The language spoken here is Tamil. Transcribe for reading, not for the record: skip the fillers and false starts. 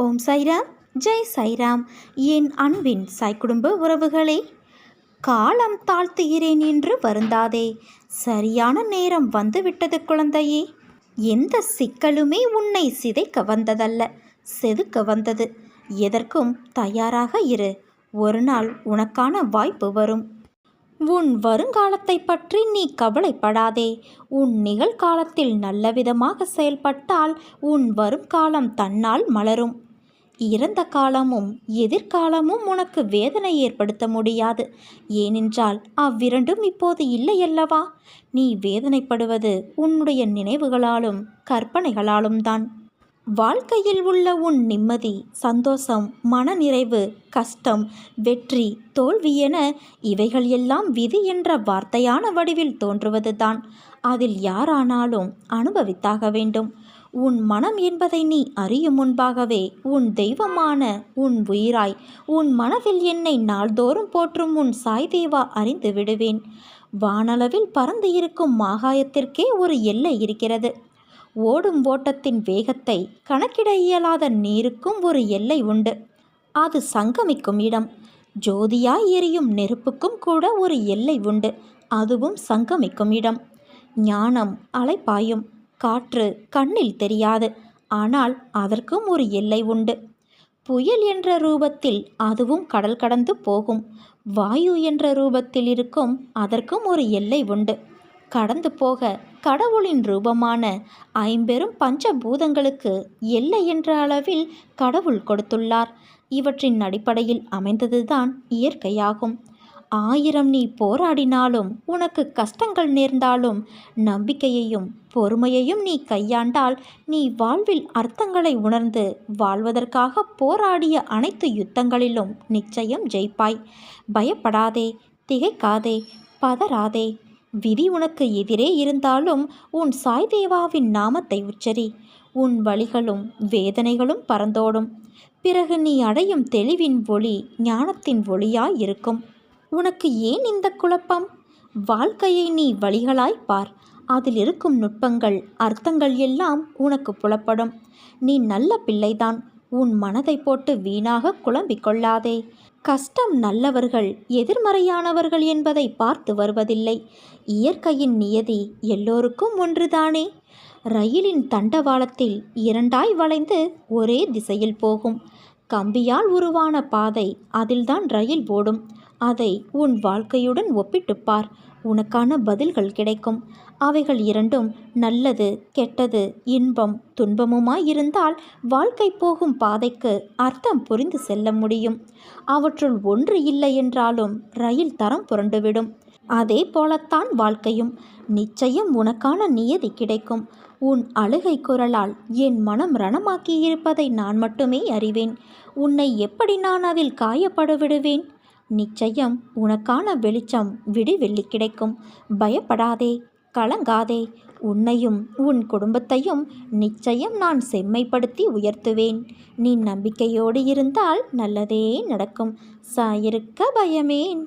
ஓம் சாய்ராம், ஜெய் சாய்ராம். என் அன்பின் சாய் குடும்ப உறவுகளே, காலம் தாழ்த்துகிறேன் என்று வருந்தாதே. சரியான நேரம் வந்துவிட்டது குழந்தையே. எந்த சிக்கலுமே உன்னை சிதைக்க வந்ததல்ல, செதுக்க வந்தது. எதற்கும் தயாராக இரு. ஒரு நாள் உனக்கான வாய்ப்பு வரும். உன் வருங்காலத்தை பற்றி நீ கவலைப்படாதே. உன் நிகழ்காலத்தில் நல்லவிதமாக செயல்பட்டால் உன் வருங்காலம் தன்னால் மலரும். இறந்த காலமும் எதிர்காலமும் உனக்கு வேதனை ஏற்படுத்த முடியாது. ஏனென்றால் அவ்விரண்டும் இப்போது இல்லையல்லவா? நீ வேதனைப்படுவது உன்னுடைய நினைவுகளாலும் கற்பனைகளாலும் தான். வாழ்க்கையில் உள்ள உன் நிம்மதி, சந்தோஷம், மனநிறைவு, கஷ்டம், வெற்றி, தோல்வி என இவைகள் எல்லாம் விதி என்ற வார்த்தையான வடிவில் தோன்றுவதுதான். அதில் யாரானாலும் அனுபவித்தாக வேண்டும். உன் மனம் என்பதை நீ அறியும் முன்பாகவே உன் தெய்வமான, உன் உயிராய், உன் மனதில் என்னை நாள்தோறும் போற்றும் உன் சாய் தேவா அறிந்து விடுவேன். வானளவில் பறந்து இருக்கும் ஆகாயத்திற்கே ஒரு எல்லை இருக்கிறது. ஓடும் ஓட்டத்தின் வேகத்தை கணக்கிட இயலாத நீருக்கும் ஒரு எல்லை உண்டு. அது சங்கமிக்கும் இடம். ஜோதியாய் எரியும் நெருப்புக்கும் கூட ஒரு எல்லை உண்டு. அதுவும் சங்கமிக்கும் இடம். ஞானம் அலைப்பாயும். காற்று கண்ணில் தெரியாது, ஆனால் அதற்கும் ஒரு எல்லை உண்டு. புயல் என்ற ரூபத்தில் அதுவும் கடல் கடந்து போகும். வாயு என்ற ரூபத்தில் இருக்கும் அதற்கும் ஒரு எல்லை உண்டு. கடந்து போக கடவுளின் ரூபமான ஐம்பெரும் பஞ்சபூதங்களுக்கு எல்லை என்ற அளவில் கடவுள் கொடுத்துள்ளார். இவற்றின் அடிப்படையில் அமைந்ததுதான் இயற்கையாகும். 1000 நீ போராடினாலும், உனக்கு கஷ்டங்கள் நேர்ந்தாலும், நம்பிக்கையையும் பொறுமையையும் நீ கையாண்டால், நீ வாழ்வில் அர்த்தங்களை உணர்ந்து வாழ்வதற்காக போராடிய அனைத்து யுத்தங்களிலும் நிச்சயம் ஜெயிப்பாய். பயப்படாதே, திகைக்காதே, பதறாதே. விதி உனக்கு எதிரே இருந்தாலும் உன் சாய் தேவாவின் நாமத்தை உச்சரி. உன் வலிகளும் வேதனைகளும் பறந்தோடும். பிறகு நீ அடையும் தெளிவின் ஒளி ஞானத்தின் ஒளியாயிருக்கும். உனக்கு ஏன் இந்த குழப்பம்? வாழ்க்கையை நீ வழிகளாய் பார். அதில் இருக்கும் நுட்பங்கள், அர்த்தங்கள் எல்லாம் உனக்கு புலப்படும். நீ நல்ல பிள்ளைதான். உன் மனதை போட்டு வீணாக குழம்பிக் கொள்ளாதே. கஷ்டம் நல்லவர்கள் எதிர்மறையானவர்கள் என்பதை பார்த்து வருவதில்லை. இயற்கையின் நியதி எல்லோருக்கும் ஒன்றுதானே. ரயிலின் தண்டவாளத்தில் 2ஆய் வளைந்து ஒரே திசையில் போகும். கம்பியால் உருவான பாதை, அதில்தான் ரயில் ஓடும். அதை உன் வாழ்க்கையுடன் ஒப்பிட்டுப்பார். உனக்கான பதில்கள் கிடைக்கும். அவைகள் இரண்டும் நல்லது, கெட்டது, இன்பம், துன்பமுமாயிருந்தால் வாழ்க்கை போகும் பாதைக்கு அர்த்தம் புரிந்து செல்ல முடியும். அவற்றுள் ஒன்று இல்லை என்றாலும் ரயில் தரம் புரண்டுவிடும். அதே போலத்தான் வாழ்க்கையும். நிச்சயம் உனக்கான நியதி கிடைக்கும். உன் அழுகை குரலால் என் மனம் ரணமாக்கியிருப்பதை நான் மட்டுமே அறிவேன். உன்னை எப்படி நான் அதில் காயப்பட விடுவேன்? நிச்சயம் உனக்கான வெளிச்சம் விடிவெள்ளி கிடைக்கும். பயப்படாதே, கலங்காதே. உன்னையும் உன் குடும்பத்தையும் நிச்சயம் நான் செம்மைப்படுத்தி உயர்த்துவேன். நீ நம்பிக்கையோடு இருந்தால் நல்லதே நடக்கும். சாயிருக்க பயமேன்.